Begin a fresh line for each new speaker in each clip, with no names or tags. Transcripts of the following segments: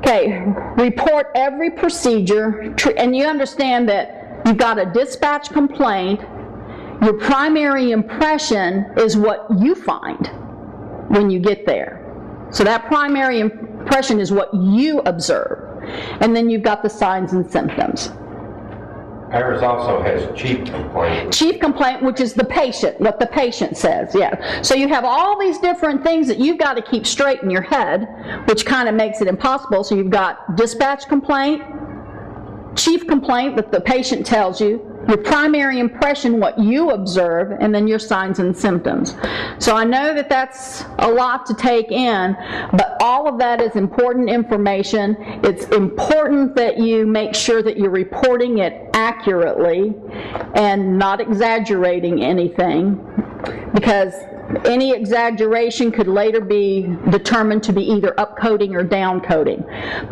Okay, report every procedure, and you understand that you've got a dispatch complaint. Your primary impression is what you find when you get there. So that primary impression is what you observe. And then you've got the signs and symptoms.
Ours also has chief complaint.
Chief complaint, which is the patient, what the patient says, yeah. So you have all these different things that you've got to keep straight in your head, which kind of makes it impossible. So you've got dispatch complaint, chief complaint that the patient tells you, your primary impression, what you observe, and then your signs and symptoms. So I know that that's a lot to take in, but all of that is important information. It's important that you make sure that you're reporting it accurately and not exaggerating anything, because any exaggeration could later be determined to be either upcoding or downcoding.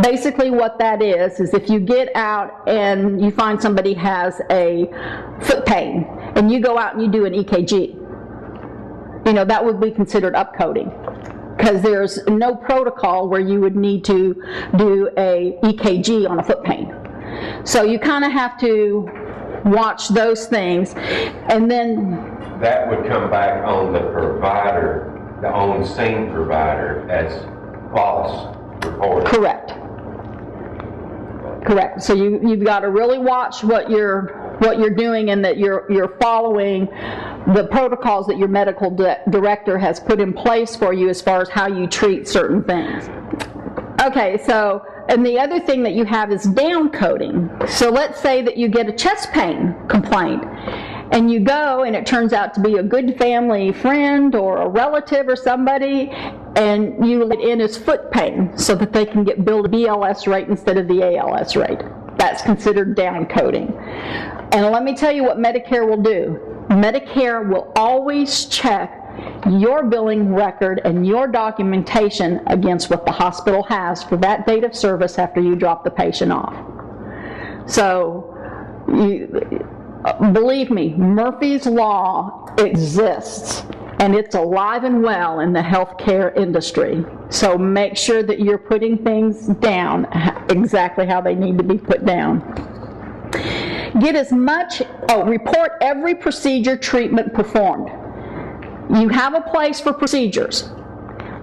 Basically what that is if you get out and you find somebody has a foot pain and you go out and you do an EKG, that would be considered upcoding, because there's no protocol where you would need to do a EKG on a foot pain. So you kind of have to watch those things, and then
that would come back on the provider, the on-scene provider, as false reporting.
Correct. So you've got to really watch what you're doing, and that you're following the protocols that your medical director has put in place for you as far as how you treat certain things. Okay, so, and the other thing that you have is downcoding. So let's say that you get a chest pain complaint, and you go and it turns out to be a good family friend or a relative or somebody, and you let in as foot pain so that they can get billed a BLS rate instead of the ALS rate. That's considered downcoding. And let me tell you what Medicare will do. Medicare will always check your billing record and your documentation against what the hospital has for that date of service after you drop the patient off. So, believe me, Murphy's Law exists, and it's alive and well in the healthcare industry. So make sure that you're putting things down exactly how they need to be put down. Report every procedure treatment performed. You have a place for procedures.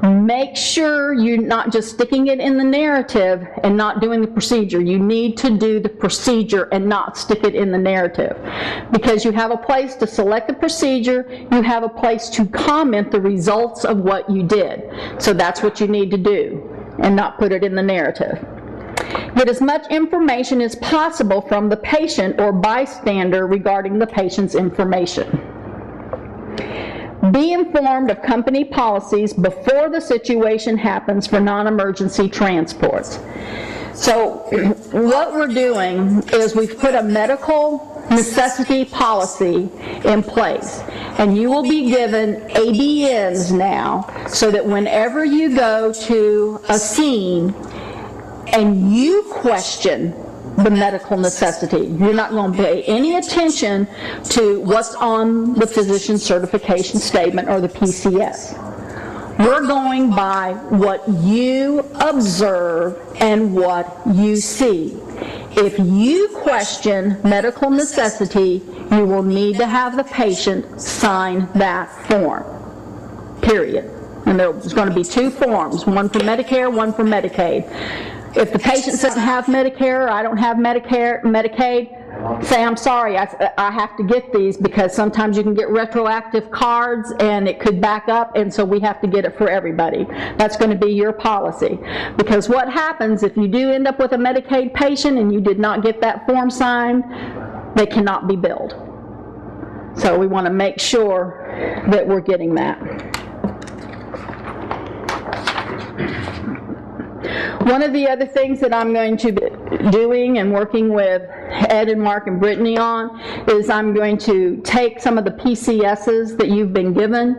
Make sure you're not just sticking it in the narrative and not doing the procedure. You need to do the procedure and not stick it in the narrative, because you have a place to select the procedure, you have a place to comment the results of what you did. So that's what you need to do, and not put it in the narrative. Get as much information as possible from the patient or bystander regarding the patient's information. Be informed of company policies before the situation happens for non-emergency transports. So what we're doing is we've put a medical necessity policy in place, and you will be given ABNs now, so that whenever you go to a scene and you question the medical necessity, you're not going to pay any attention to what's on the physician certification statement or the PCS. We're going by what you observe and what you see. If you question medical necessity, you will need to have the patient sign that form, period. And there's going to be two forms, one for Medicare, one for Medicaid. If the patient doesn't have Medicare, or I don't have Medicaid, say, I'm sorry, I have to get these, because sometimes you can get retroactive cards and it could back up, and so we have to get it for everybody. That's going to be your policy. Because what happens if you do end up with a Medicaid patient and you did not get that form signed, they cannot be billed. So we want to make sure that we're getting that. One of the other things that I'm going to be doing and working with Ed and Mark and Brittany on is I'm going to take some of the PCSs that you've been given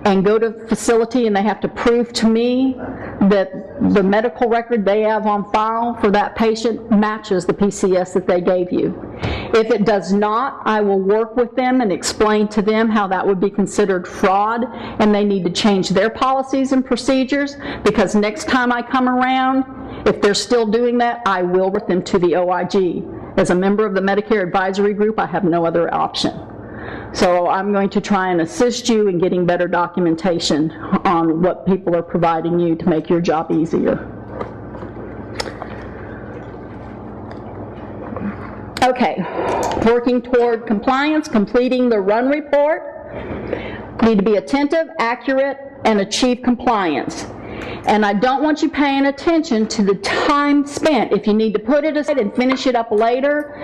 and go to the facility, and they have to prove to me that the medical record they have on file for that patient matches the PCS that they gave you. If it does not, I will work with them and explain to them how that would be considered fraud, and they need to change their policies and procedures, because next time I come around If they're still doing that, I will report them to the OIG. As a member of the Medicare Advisory Group, I have no other option. So I'm going to try and assist you in getting better documentation on what people are providing you to make your job easier. Okay, working toward compliance, completing the run report. Need to be attentive, accurate, and achieve compliance. And I don't want you paying attention to the time spent. If you need to put it aside and finish it up later,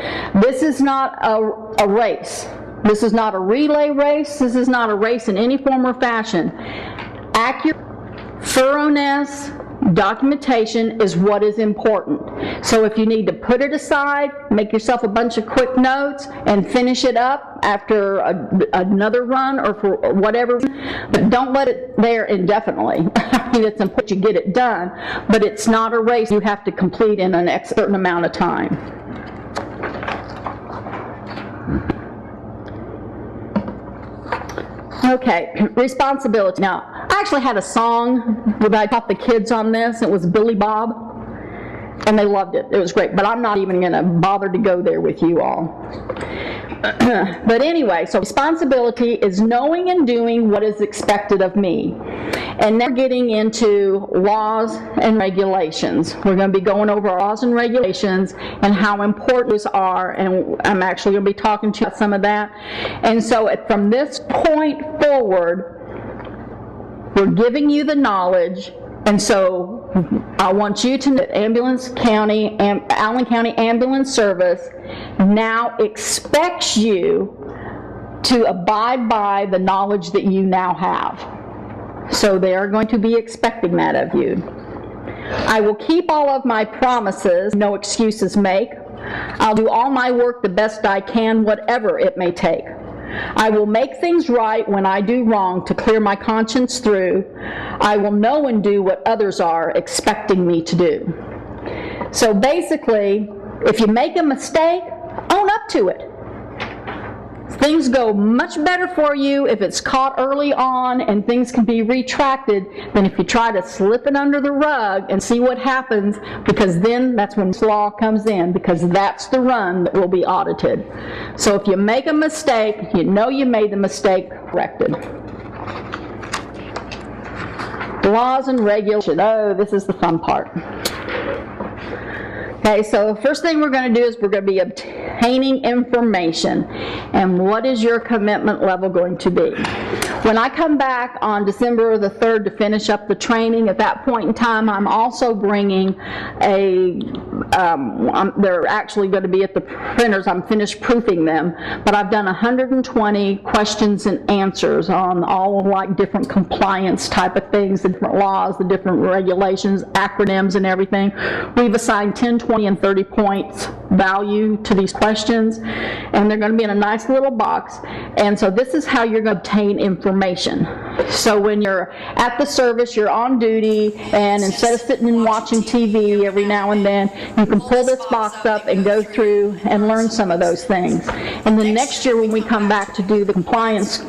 this is not a race. This is not a relay race. This is not a race in any form or fashion. Accurate, thoroughness, documentation is what is important. So if you need to put it aside, make yourself a bunch of quick notes and finish it up after another run or for whatever, but don't let it there indefinitely. I mean, it's important you get it done, but it's not a race you have to complete in a certain amount of time. Okay, responsibility. Now, I actually had a song that I taught the kids on this. It was Billy Bob, and they loved it. It was great, but I'm not even going to bother to go there with you all. But anyway, so responsibility is knowing and doing what is expected of me. And now we're getting into laws and regulations. We're going to be going over laws and regulations and how important those are, and I'm actually going to be talking to you about some of that. And so from this point forward, we're giving you the knowledge, and so I want you to know that Allen County Ambulance Service now expects you to abide by the knowledge that you now have. So they are going to be expecting that of you. I will keep all of my promises, no excuses make. I'll do all my work the best I can, whatever it may take. I will make things right when I do wrong to clear my conscience through. I will know and do what others are expecting me to do. So basically, if you make a mistake, own up to it. Things go much better for you if it's caught early on and things can be retracted than if you try to slip it under the rug and see what happens, because then that's when law comes in, because that's the run that will be audited. So if you make a mistake, you know you made the mistake, corrected. Laws and regulations. Oh, this is the fun part. Okay, so the first thing we're going to do is we're going to be obtaining information. And what is your commitment level going to be? When I come back on December the 3rd to finish up the training, at that point in time, I'm also bringing they're actually going to be at the printers. I'm finished proofing them, but I've done 120 questions and answers on all like different compliance type of things, the different laws, the different regulations, acronyms and everything. We've assigned 10, 20, and 30 points value to these questions, and they're going to be in a nice little box. And so this is how you're going to obtain information. So when you're at the service, you're on duty, and instead of sitting and watching TV every now and then, you can pull this box up and go through and learn some of those things. And then next year when we come back to do the compliance,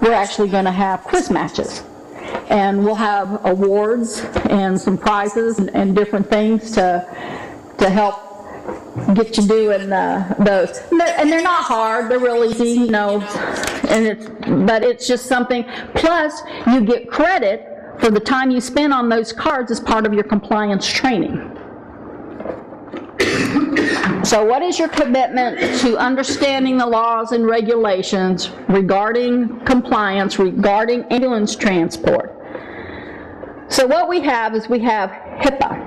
we're actually going to have quiz matches. And we'll have awards and some prizes and different things to help get you doing those. And they're not hard, they're real easy, you know, but it's just something. Plus, you get credit for the time you spend on those cards as part of your compliance training. So what is your commitment to understanding the laws and regulations regarding compliance, regarding ambulance transport? So what we have is we have HIPAA.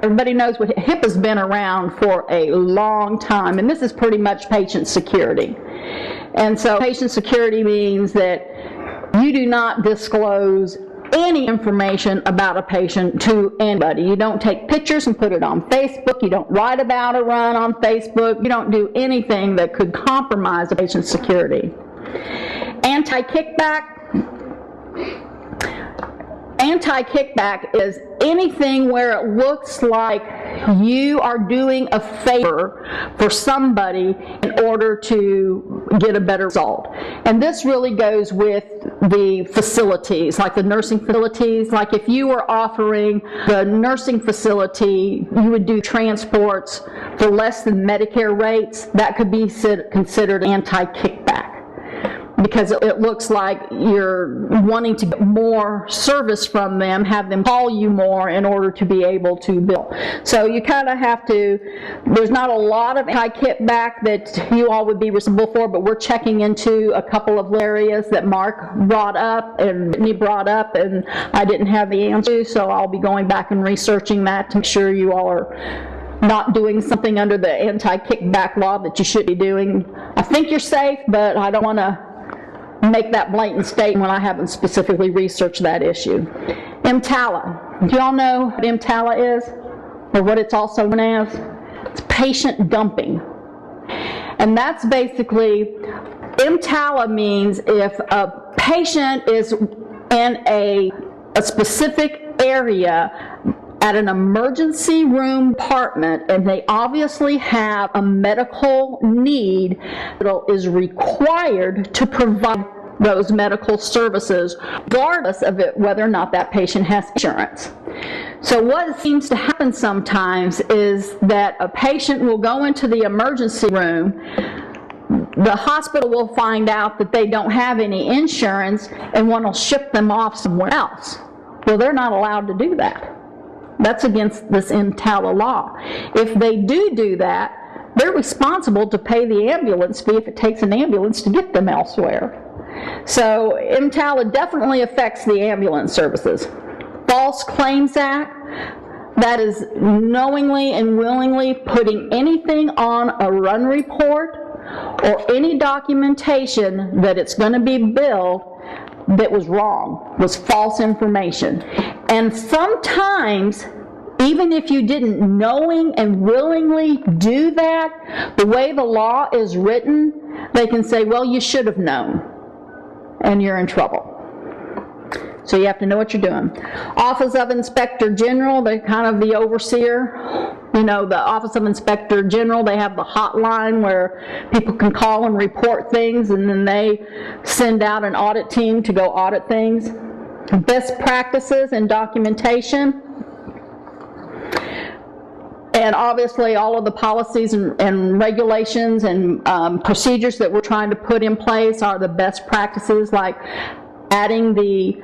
Everybody knows what HIPAA's been around for a long time, and this is pretty much patient security. And so patient security means that you do not disclose any information about a patient to anybody. You don't take pictures and put it on Facebook. You don't write about a run on Facebook. You don't do anything that could compromise a patient's security. Anti-kickback. Anti-kickback is anything where it looks like you are doing a favor for somebody in order to get a better result. And this really goes with the facilities, like the nursing facilities. Like if you were offering the nursing facility, you would do transports for less than Medicare rates, that could be considered anti-kickback, because it looks like you're wanting to get more service from them, have them call you more in order to be able to bill. So you kind of have to, there's not a lot of anti-kickback that you all would be responsible for, but we're checking into a couple of areas that Mark brought up and Brittany brought up, and I didn't have the answer, so I'll be going back and researching that to make sure you all are not doing something under the anti-kickback law that you should be doing. I think you're safe, but I don't want to make that blatant statement when I haven't specifically researched that issue. EMTALA. Do y'all know what EMTALA is, or what it's also known as? It's patient dumping. And that's basically, EMTALA means if a patient is in a specific area at an emergency room department and they obviously have a medical need that is required to provide those medical services, regardless of it, whether or not that patient has insurance. So what seems to happen sometimes is that a patient will go into the emergency room, the hospital will find out that they don't have any insurance and want to ship them off somewhere else. Well, they're not allowed to do that. That's against this EMTALA law. If they do that, they're responsible to pay the ambulance fee if it takes an ambulance to get them elsewhere. So EMTALA definitely affects the ambulance services. False Claims Act, that is knowingly and willingly putting anything on a run report or any documentation that it's going to be billed that was wrong, was false information. And sometimes, even if you didn't knowing and willingly do that, the way the law is written, they can say, well, you should have known, and you're in trouble. So you have to know what you're doing. Office of Inspector General, they're kind of the overseer. You know, the Office of Inspector General, they have the hotline where people can call and report things, and then they send out an audit team to go audit things. Best practices and documentation. And obviously all of the policies and regulations and procedures that we're trying to put in place are the best practices, like adding the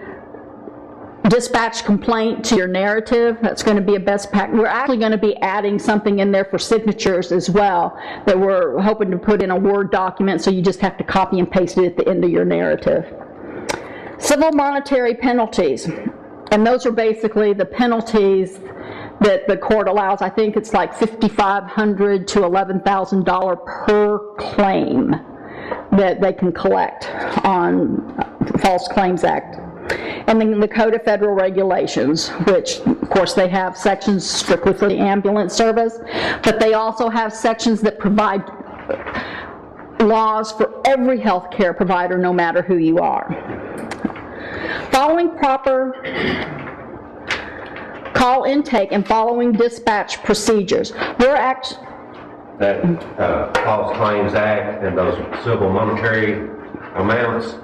dispatch complaint to your narrative. That's going to be a best practice. We're actually going to be adding something in there for signatures as well that we're hoping to put in a Word document, so you just have to copy and paste it at the end of your narrative. Civil monetary penalties, and those are basically the penalties that the court allows. I think it's like $5,500 to $11,000 per claim that they can collect on False Claims Act. And then the Code of Federal Regulations, which of course they have sections strictly for the ambulance service, but they also have sections that provide laws for every healthcare provider, no matter who you are. Following proper call intake and following dispatch procedures. We're actually...
That False Claims Act and those civil monetary amounts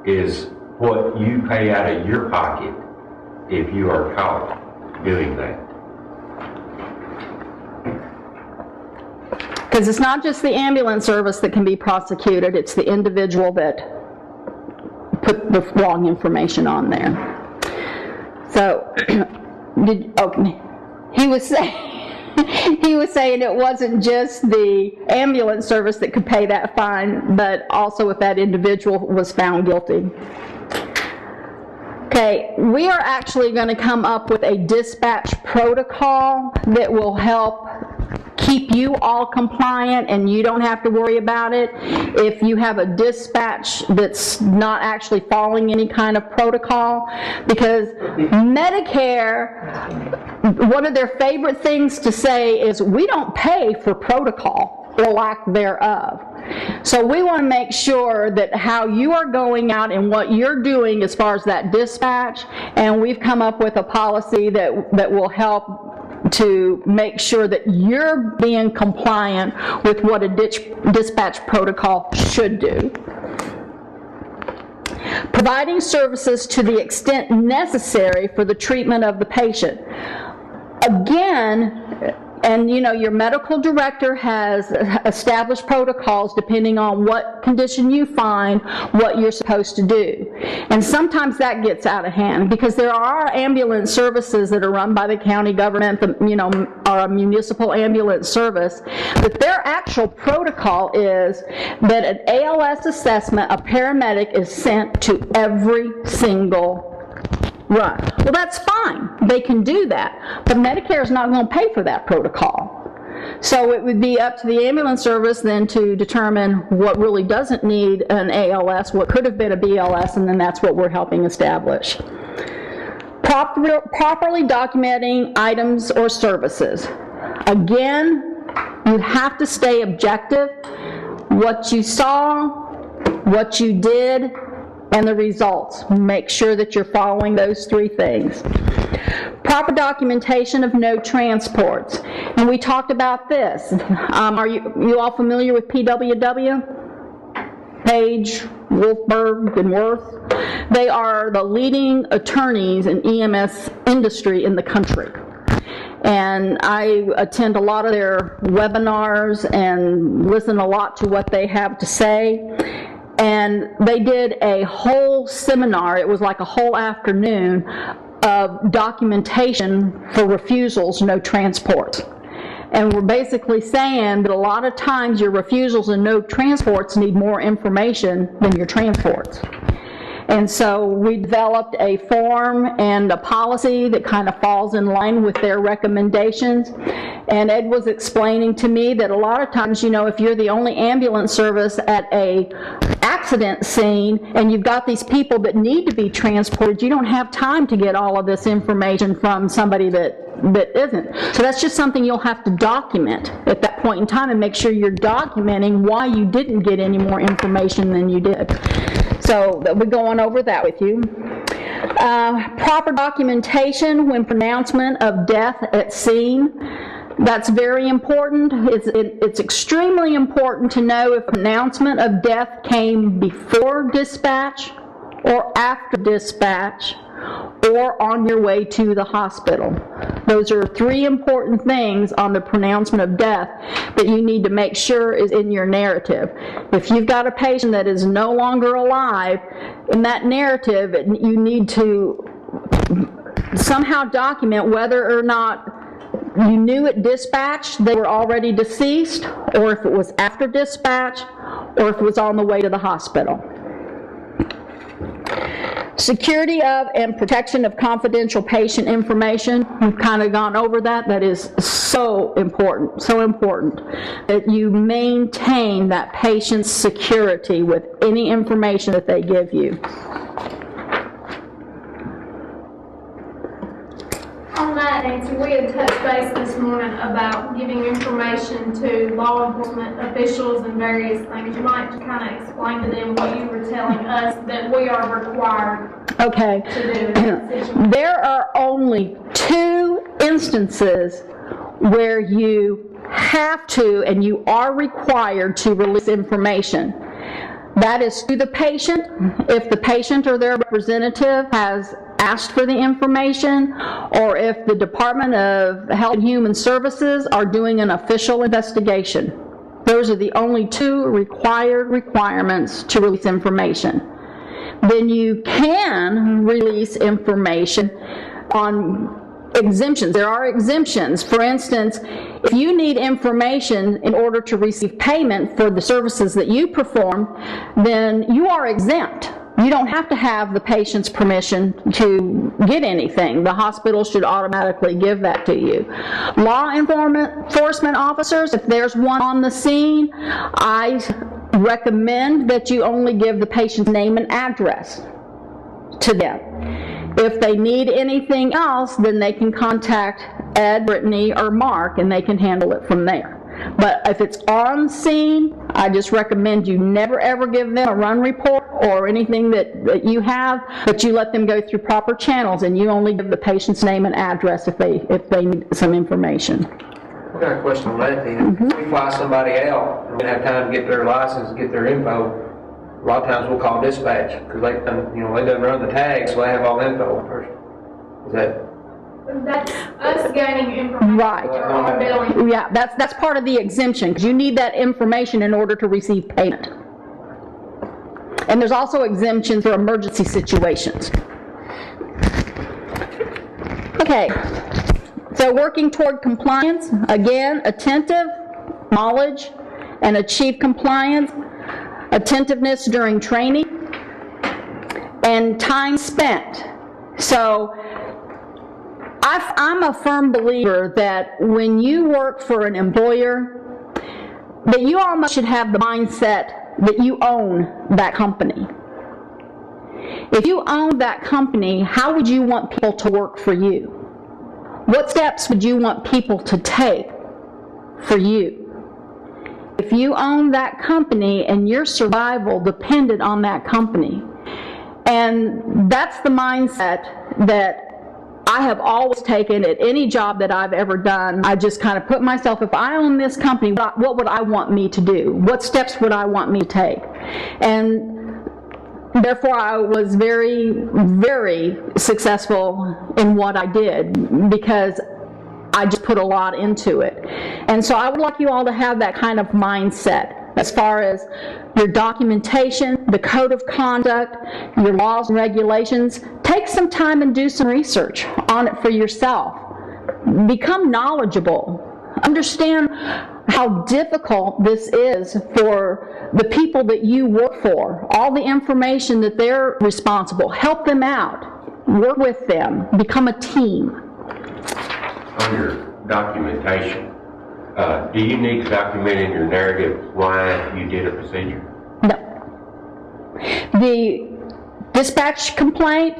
is what you pay out of your pocket if you are caught doing that.
Because it's not just the ambulance service that can be prosecuted, it's the individual that put the wrong information on there. So, he was saying it wasn't just the ambulance service that could pay that fine, but also if that individual was found guilty. Okay, we are actually going to come up with a dispatch protocol that will help keep you all compliant, and you don't have to worry about it if you have a dispatch that's not actually following any kind of protocol, because Medicare, one of their favorite things to say is we don't pay for protocol or lack thereof. So we want to make sure that how you are going out and what you're doing as far as that dispatch, and we've come up with a policy that will help to make sure that you're being compliant with what a dispatch protocol should do. Providing services to the extent necessary for the treatment of the patient. Again, and you know, your medical director has established protocols depending on what condition you find, what you're supposed to do. And sometimes that gets out of hand because there are ambulance services that are run by the county government, you know, or a municipal ambulance service, but their actual protocol is that an ALS assessment, a paramedic is sent to every single run. Well, that's fine. They can do that. But Medicare is not going to pay for that protocol. So it would be up to the ambulance service then to determine what really doesn't need an ALS, what could have been a BLS, and then that's what we're helping establish. Properly documenting items or services. Again, you have to stay objective. What you saw, what you did, and the results. Make sure that you're following those three things. Proper documentation of no transports. And we talked about this. Are you all familiar with PWW? Page, Wolfberg, and Worth? They are the leading attorneys in EMS industry in the country. And I attend a lot of their webinars and listen a lot to what they have to say. And they did a whole seminar, it was like a whole afternoon, of documentation for refusals, no transports. And we're basically saying that a lot of times your refusals and no transports need more information than your transports. And so we developed a form and a policy that kind of falls in line with their recommendations. And Ed was explaining to me that a lot of times, you know, if you're the only ambulance service at a accident scene and you've got these people that need to be transported, you don't have time to get all of this information from somebody that isn't. So that's just something you'll have to document at that point in time and make sure you're documenting why you didn't get any more information than you did. So we're going over that with you. Proper documentation when pronouncement of death at scene. That's very important. It's extremely important to know if pronouncement of death came before dispatch or after dispatch or on your way to the hospital. Those are three important things on the pronouncement of death that you need to make sure is in your narrative. If you've got a patient that is no longer alive, in that narrative, you need to somehow document whether or not you knew at dispatch they were already deceased, or if it was after dispatch, or if it was on the way to the hospital. Security of and protection of confidential patient information. We've kind of gone over that. That is so important that you maintain that patient's security with any information that they give you.
On that, Nancy, we had touched base this morning about giving information to law enforcement officials and various things. You might kind of explain to them what you were telling us that we are required to do in that situation.
There are only 2 instances where you have to and you are required to release information. That is to the patient, if the patient or their representative has asked for the information, or if the Department of Health and Human Services are doing an official investigation. Those are the only 2 requirements to release information. Then you can release information on exemptions. There are exemptions. For instance, if you need information in order to receive payment for the services that you perform, then you are exempt. You don't have to have the patient's permission to get anything. The hospital should automatically give that to you. Law enforcement officers, if there's one on the scene, I recommend that you only give the patient's name and address to them. If they need anything else, then they can contact Ed, Brittany, or Mark, and they can handle it from there. But if it's on scene, I just recommend you never ever give them a run report or anything that you have, but you let them go through proper channels and you only give the patient's name and address if they need some information.
I've got a question on that then. If we fly somebody out and we have time to get their license, get their info, a lot of times we'll call dispatch because they done run the tags, so they have all the info first. Is that?
That's us gaining information
Right.
for our billing.
Yeah, that's part of the exemption, because you need that information in order to receive payment. And there's also exemptions for emergency situations. Okay, so working toward compliance, again, attentive, knowledge, and achieve compliance, attentiveness during training, and time spent. So I'm a firm believer that when you work for an employer, that you almost should have the mindset that you own that company. If you own that company, how would you want people to work for you? What steps would you want people to take for you? If you own that company and your survival depended on that company, and that's the mindset that I have always taken at any job that I've ever done. I just kind of put myself, if I own this company, what would I want me to do? What steps would I want me to take? And therefore, I was very, very successful in what I did because I just put a lot into it. And so I would like you all to have that kind of mindset as far as your documentation, the code of conduct, your laws and regulations. Take some time and do some research on it for yourself. Become knowledgeable. Understand how difficult this is for the people that you work for. All the information that they're responsible. Help them out. Work with them. Become a team.
On your documentation, do you need to document in your narrative why you did a procedure?
No. The dispatch complaint,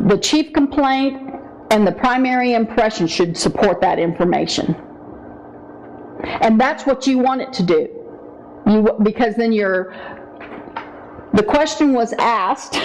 the chief complaint, and the primary impression should support that information. And that's what you want it to do. Because then the question was asked,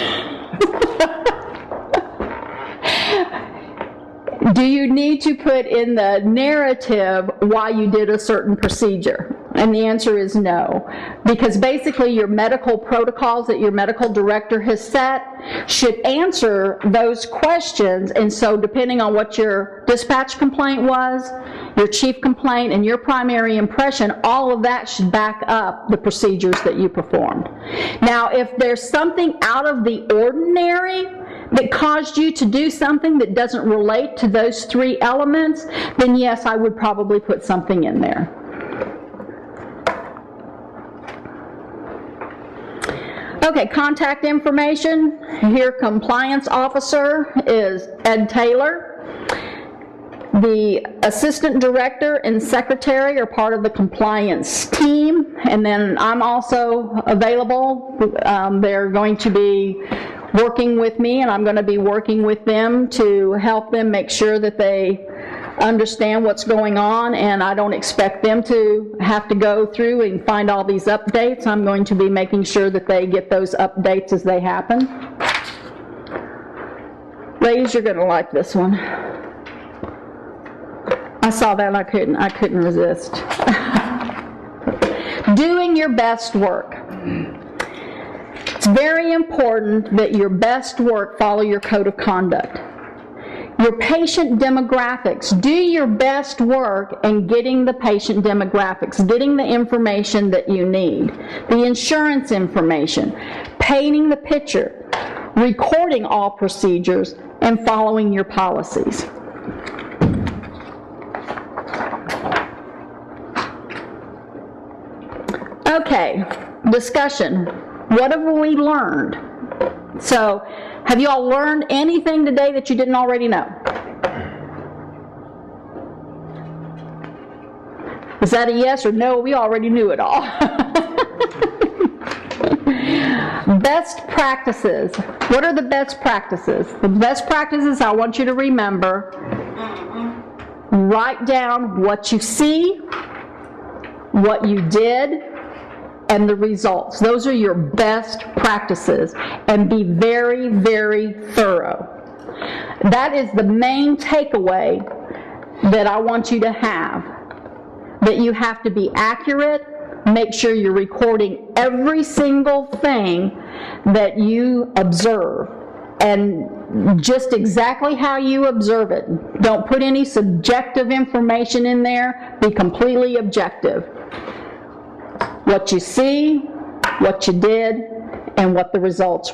do you need to put in the narrative why you did a certain procedure? And the answer is no. Because basically your medical protocols that your medical director has set should answer those questions. And so depending on what your dispatch complaint was, your chief complaint, and your primary impression, all of that should back up the procedures that you performed. Now, if there's something out of the ordinary that caused you to do something that doesn't relate to those three elements, then yes, I would probably put something in there. Okay, contact information. Here, compliance officer is Ed Taylor. The assistant director and secretary are part of the compliance team, and then I'm also available. They're going to be working with me, and I'm going to be working with them to help them make sure that they understand what's going on, and I don't expect them to have to go through and find all these updates. I'm going to be making sure that they get those updates as they happen. Ladies, you're going to like this one. I saw that and I couldn't resist. Doing your best work. It's very important that your best work follow your code of conduct. Your patient demographics. Do your best work in getting the patient demographics, getting the information that you need, the insurance information, painting the picture, recording all procedures, and following your policies. Okay, discussion. What have we learned? So, have you all learned anything today that you didn't already know? Is that a yes or no? We already knew it all. Best practices. What are the best practices? The best practices I want you to remember. Write down what you see, what you did, and the results. Those are your best practices, and be very, very thorough. That is the main takeaway that I want you to have, that you have to be accurate, make sure you're recording every single thing that you observe, and just exactly how you observe it. Don't put any subjective information in there, be completely objective. What you see, what you did, and what the results